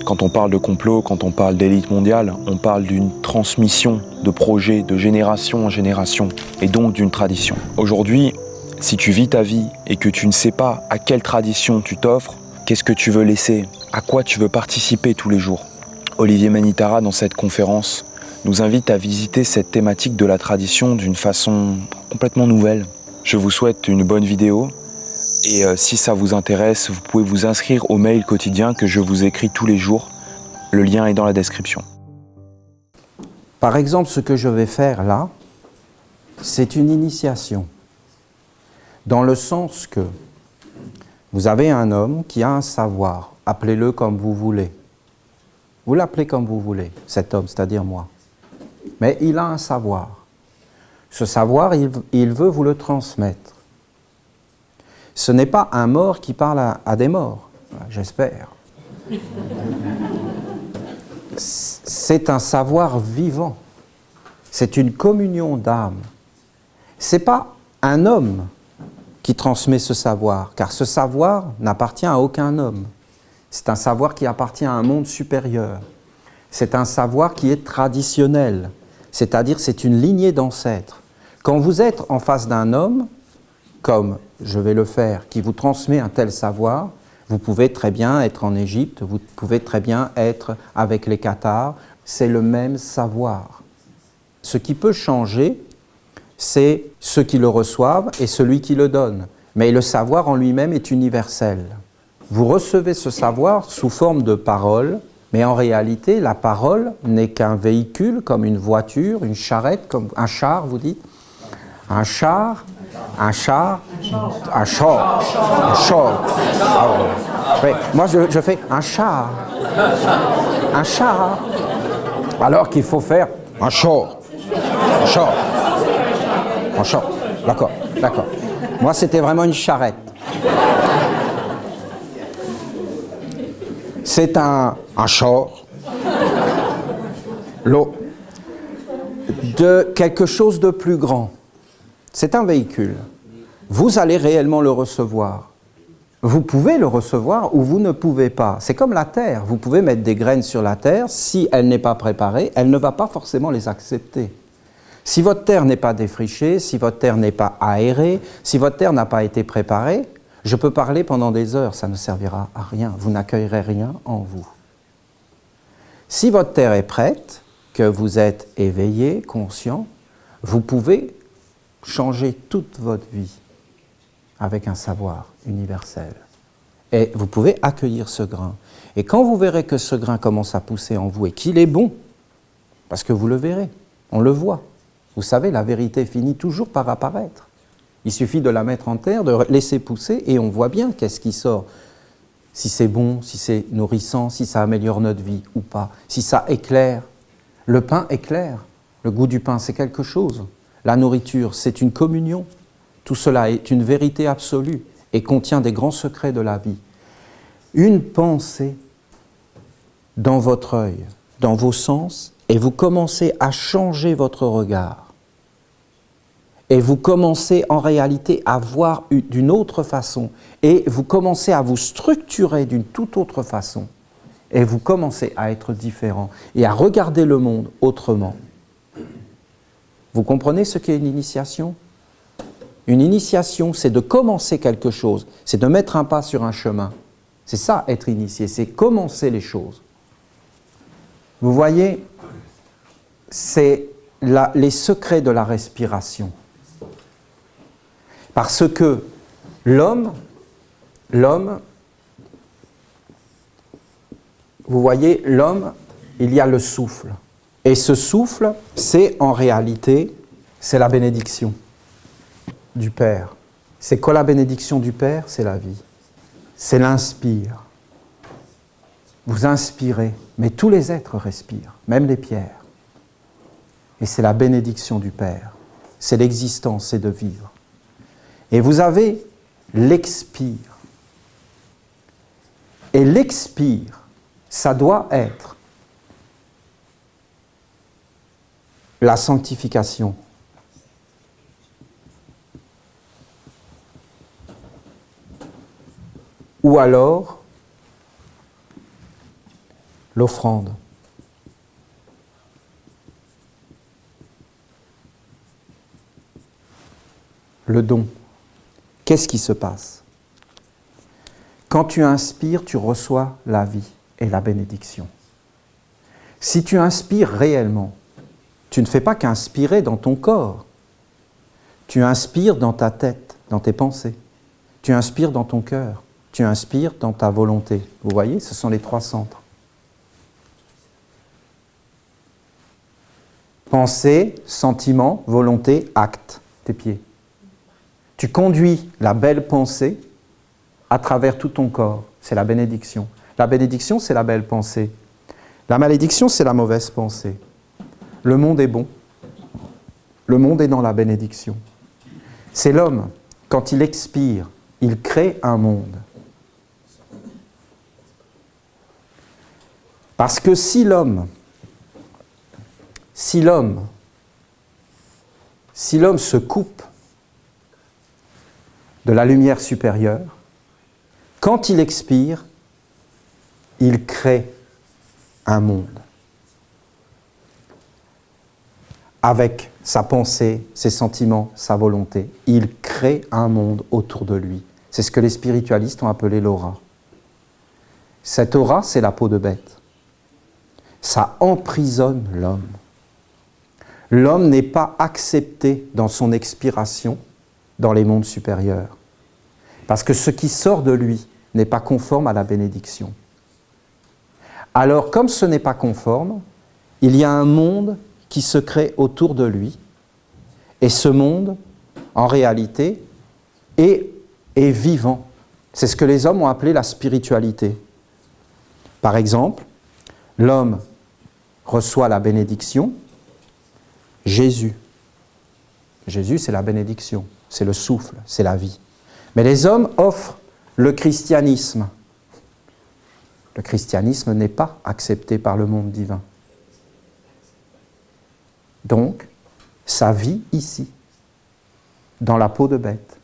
Quand on parle de complot, quand on parle d'élite mondiale, on parle d'une transmission de projets de génération en génération, et donc d'une tradition. Aujourd'hui, si tu vis ta vie et que tu ne sais pas à quelle tradition tu t'offres, qu'est-ce que tu veux laisser, à quoi tu veux participer tous les jours, Olivier Manitara, dans cette conférence, nous invite à visiter cette thématique de la tradition d'une façon complètement nouvelle. Je vous souhaite une bonne vidéo. Et si ça vous intéresse, vous pouvez vous inscrire au mail quotidien que je vous écris tous les jours. Le lien est dans la description. Par exemple, ce que je vais faire là, c'est une initiation. Dans le sens que vous avez un homme qui a un savoir, appelez-le comme vous voulez. Vous l'appelez comme vous voulez, cet homme, c'est-à-dire moi. Mais il a un savoir. Ce savoir, il veut vous le transmettre. Ce n'est pas un mort qui parle à des morts, j'espère. C'est un savoir vivant. C'est une communion d'âme. Ce n'est pas un homme qui transmet ce savoir, car ce savoir n'appartient à aucun homme. C'est un savoir qui appartient à un monde supérieur. C'est un savoir qui est traditionnel, c'est-à-dire c'est une lignée d'ancêtres. Quand vous êtes en face d'un homme, comme je vais le faire, qui vous transmet un tel savoir, vous pouvez très bien être en Égypte, vous pouvez très bien être avec les Cathares, c'est le même savoir. Ce qui peut changer, c'est ceux qui le reçoivent et celui qui le donne. Mais le savoir en lui-même est universel. Vous recevez ce savoir sous forme de parole, mais en réalité, la parole n'est qu'un véhicule, comme une voiture, une charrette, comme un char, vous dites. Un char. Ah oui. Moi, je fais un char. Un char. Alors qu'il faut faire un char. Un char. Un char. D'accord, d'accord. Moi, c'était vraiment une charrette. C'est un char. L'eau. De quelque chose de plus grand. C'est un véhicule. Vous allez réellement le recevoir. Vous pouvez le recevoir ou vous ne pouvez pas. C'est comme la terre. Vous pouvez mettre des graines sur la terre. Si elle n'est pas préparée, elle ne va pas forcément les accepter. Si votre terre n'est pas défrichée, si votre terre n'est pas aérée, si votre terre n'a pas été préparée, je peux parler pendant des heures, ça ne servira à rien. Vous n'accueillerez rien en vous. Si votre terre est prête, que vous êtes éveillé, conscient, vous pouvez changer toute votre vie avec un savoir universel. Et vous pouvez accueillir ce grain. Et quand vous verrez que ce grain commence à pousser en vous et qu'il est bon, parce que vous le verrez, on le voit. Vous savez, la vérité finit toujours par apparaître. Il suffit de la mettre en terre, de laisser pousser et on voit bien qu'est-ce qui sort. Si c'est bon, si c'est nourrissant, si ça améliore notre vie ou pas, si ça éclaire. Le pain éclaire. Le goût du pain, c'est quelque chose. La nourriture, c'est une communion. Tout cela est une vérité absolue et contient des grands secrets de la vie. Une pensée dans votre œil, dans vos sens, et vous commencez à changer votre regard. Et vous commencez en réalité à voir d'une autre façon. Et vous commencez à vous structurer d'une toute autre façon. Et vous commencez à être différent et à regarder le monde autrement. Vous comprenez ce qu'est une initiation ? Une initiation, c'est de commencer quelque chose, c'est de mettre un pas sur un chemin. C'est ça, être initié, c'est commencer les choses. Vous voyez, c'est les secrets de la respiration. Parce que l'homme, vous voyez, l'homme, il y a le souffle. Et ce souffle, c'est en réalité, c'est la bénédiction du Père. C'est quoi la bénédiction du Père? C'est la vie. C'est l'inspire. Vous inspirez, mais tous les êtres respirent, même les pierres. Et c'est la bénédiction du Père. C'est l'existence, c'est de vivre. Et vous avez l'expire. Et l'expire, ça doit être la sanctification. Ou alors l'offrande. Le don. Qu'est-ce qui se passe? Quand tu inspires, tu reçois la vie et la bénédiction. Si tu inspires réellement, tu ne fais pas qu'inspirer dans ton corps. Tu inspires dans ta tête, dans tes pensées. Tu inspires dans ton cœur. Tu inspires dans ta volonté. Vous voyez, ce sont les 3 centres. Pensée, sentiment, volonté, acte, tes pieds. Tu conduis la belle pensée à travers tout ton corps. C'est la bénédiction. La bénédiction, c'est la belle pensée. La malédiction, c'est la mauvaise pensée. Le monde est bon. Le monde est dans la bénédiction. C'est l'homme, quand il expire, il crée un monde. Parce que si l'homme se coupe de la lumière supérieure, quand il expire, il crée un monde. Avec sa pensée, ses sentiments, sa volonté, il crée un monde autour de lui. C'est ce que les spiritualistes ont appelé l'aura. Cette aura, c'est la peau de bête. Ça emprisonne l'homme. L'homme n'est pas accepté dans son expiration dans les mondes supérieurs. Parce que ce qui sort de lui n'est pas conforme à la bénédiction. Alors, comme ce n'est pas conforme, il y a un monde qui se crée autour de lui, et ce monde, en réalité, est vivant. C'est ce que les hommes ont appelé la spiritualité. Par exemple, l'homme reçoit la bénédiction, Jésus. Jésus, c'est la bénédiction, c'est le souffle, c'est la vie. Mais les hommes offrent le christianisme. Le christianisme n'est pas accepté par le monde divin. Donc, ça vit ici, dans la peau de bête.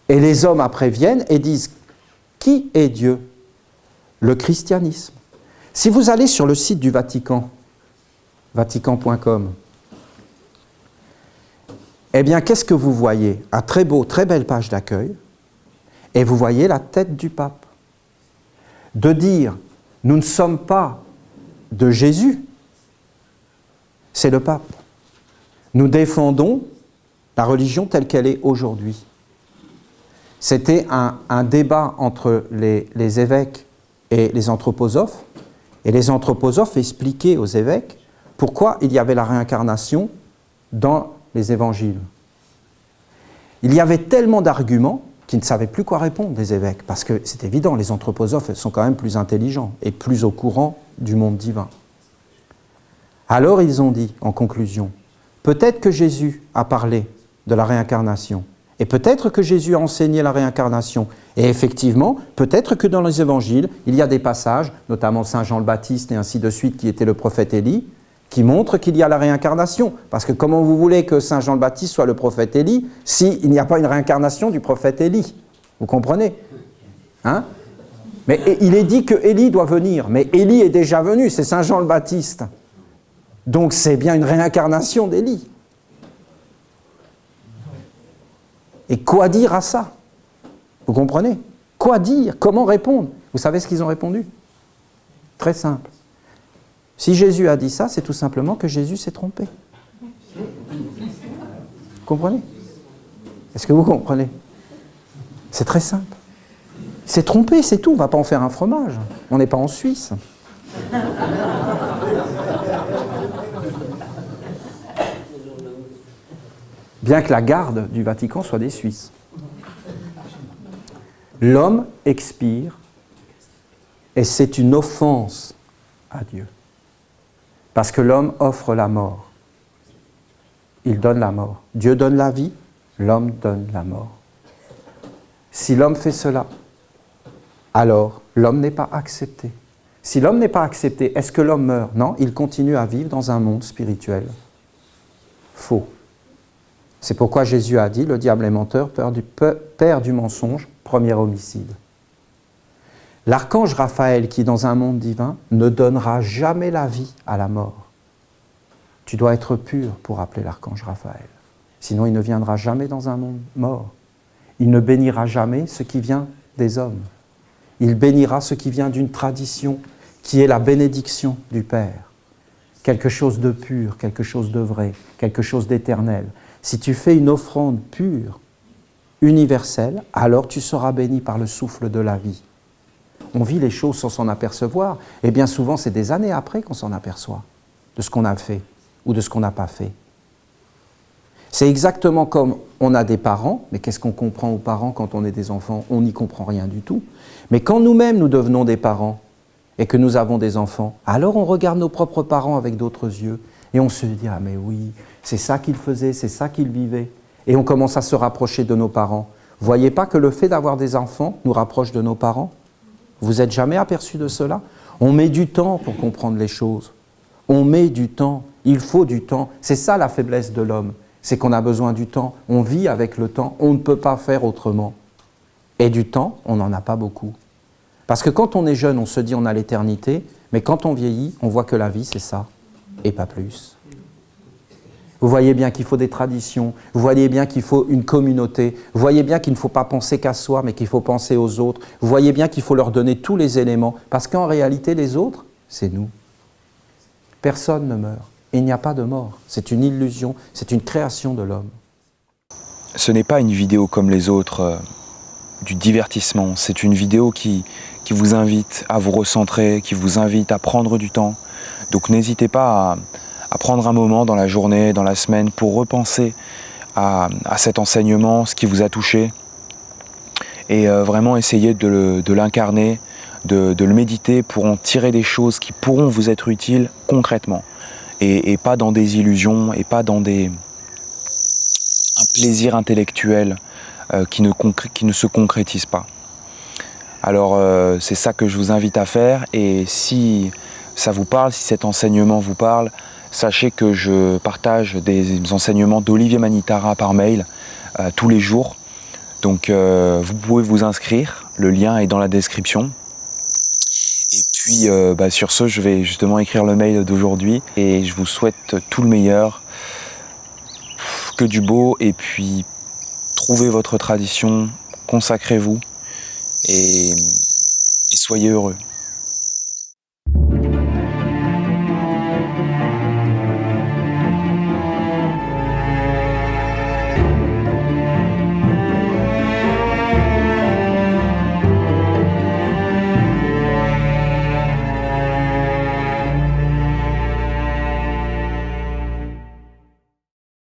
Et les hommes après viennent et disent, qui est Dieu? Le christianisme. Si vous allez sur le site du Vatican, vatican.com, eh bien, qu'est-ce que vous voyez? Un très belle page d'accueil, et vous voyez la tête du pape. De dire, nous ne sommes pas de Jésus, c'est le pape. Nous défendons la religion telle qu'elle est aujourd'hui. C'était un débat entre les évêques et les anthroposophes, et les anthroposophes expliquaient aux évêques pourquoi il y avait la réincarnation dans les évangiles. Il y avait tellement d'arguments qu'ils ne savaient plus quoi répondre, les évêques, parce que c'est évident, les anthroposophes sont quand même plus intelligents et plus au courant du monde divin. Alors ils ont dit, en conclusion, peut-être que Jésus a parlé de la réincarnation, et peut-être que Jésus a enseigné la réincarnation, et effectivement, peut-être que dans les évangiles, il y a des passages, notamment Saint Jean le Baptiste et ainsi de suite, qui était le prophète Élie, qui montrent qu'il y a la réincarnation. Parce que comment vous voulez que Saint Jean le Baptiste soit le prophète Élie s'il n'y a pas une réincarnation du prophète Élie? Vous comprenez? Hein? Mais il est dit que Élie doit venir, mais Élie est déjà venu, c'est Saint Jean le Baptiste. Donc c'est bien une réincarnation d'Élie. Et quoi dire à ça? Vous comprenez? Quoi dire? Comment répondre? Vous savez ce qu'ils ont répondu? Très simple. Si Jésus a dit ça, c'est tout simplement que Jésus s'est trompé. Vous comprenez? Est-ce que vous comprenez? C'est très simple. Il s'est trompé, c'est tout. On ne va pas en faire un fromage. On n'est pas en Suisse. Bien que la garde du Vatican soit des Suisses. L'homme expire et c'est une offense à Dieu. Parce que l'homme offre la mort. Il donne la mort. Dieu donne la vie, l'homme donne la mort. Si l'homme fait cela, alors l'homme n'est pas accepté. Si l'homme n'est pas accepté, est-ce que l'homme meurt? Non, il continue à vivre dans un monde spirituel. Faux. C'est pourquoi Jésus a dit, le diable est menteur, père du mensonge, premier homicide. L'archange Raphaël, qui est dans un monde divin, ne donnera jamais la vie à la mort. Tu dois être pur pour appeler l'archange Raphaël. Sinon, il ne viendra jamais dans un monde mort. Il ne bénira jamais ce qui vient des hommes. Il bénira ce qui vient d'une tradition, qui est la bénédiction du Père. Quelque chose de pur, quelque chose de vrai, quelque chose d'éternel. Si tu fais une offrande pure, universelle, alors tu seras béni par le souffle de la vie. On vit les choses sans s'en apercevoir, et bien souvent c'est des années après qu'on s'en aperçoit, de ce qu'on a fait ou de ce qu'on n'a pas fait. C'est exactement comme on a des parents, mais qu'est-ce qu'on comprend aux parents quand on est des enfants? On n'y comprend rien du tout. Mais quand nous-mêmes nous devenons des parents et que nous avons des enfants, alors on regarde nos propres parents avec d'autres yeux et on se dit « Ah mais oui, c'est ça qu'ils faisaient, c'est ça qu'ils vivaient ». Et on commence à se rapprocher de nos parents. Vous ne voyez pas que le fait d'avoir des enfants nous rapproche de nos parents? Vous n'êtes jamais aperçu de cela? On met du temps pour comprendre les choses. On met du temps. Il faut du temps. C'est ça la faiblesse de l'homme. C'est qu'on a besoin du temps. On vit avec le temps. On ne peut pas faire autrement. Et du temps, on n'en a pas beaucoup. Parce que quand on est jeune, on se dit on a l'éternité. Mais quand on vieillit, on voit que la vie, c'est ça. Et pas plus. Vous voyez bien qu'il faut des traditions, vous voyez bien qu'il faut une communauté, vous voyez bien qu'il ne faut pas penser qu'à soi, mais qu'il faut penser aux autres, vous voyez bien qu'il faut leur donner tous les éléments, parce qu'en réalité, les autres, c'est nous. Personne ne meurt, il n'y a pas de mort, c'est une illusion, c'est une création de l'homme. Ce n'est pas une vidéo comme les autres, du divertissement, c'est une vidéo qui vous invite à vous recentrer, qui vous invite à prendre du temps, donc n'hésitez pas à prendre un moment dans la journée, dans la semaine, pour repenser à cet enseignement, ce qui vous a touché, et vraiment essayer de l'incarner, de le méditer pour en tirer des choses qui pourront vous être utiles concrètement, et pas dans des illusions, et pas dans un plaisir intellectuel qui ne se concrétise pas. Alors c'est ça que je vous invite à faire, et si ça vous parle, si cet enseignement vous parle, sachez que je partage des enseignements d'Olivier Manitara par mail tous les jours. Donc vous pouvez vous inscrire, le lien est dans la description. Et puis sur ce, je vais justement écrire le mail d'aujourd'hui et je vous souhaite tout le meilleur, que du beau, et puis trouvez votre tradition, consacrez-vous et soyez heureux.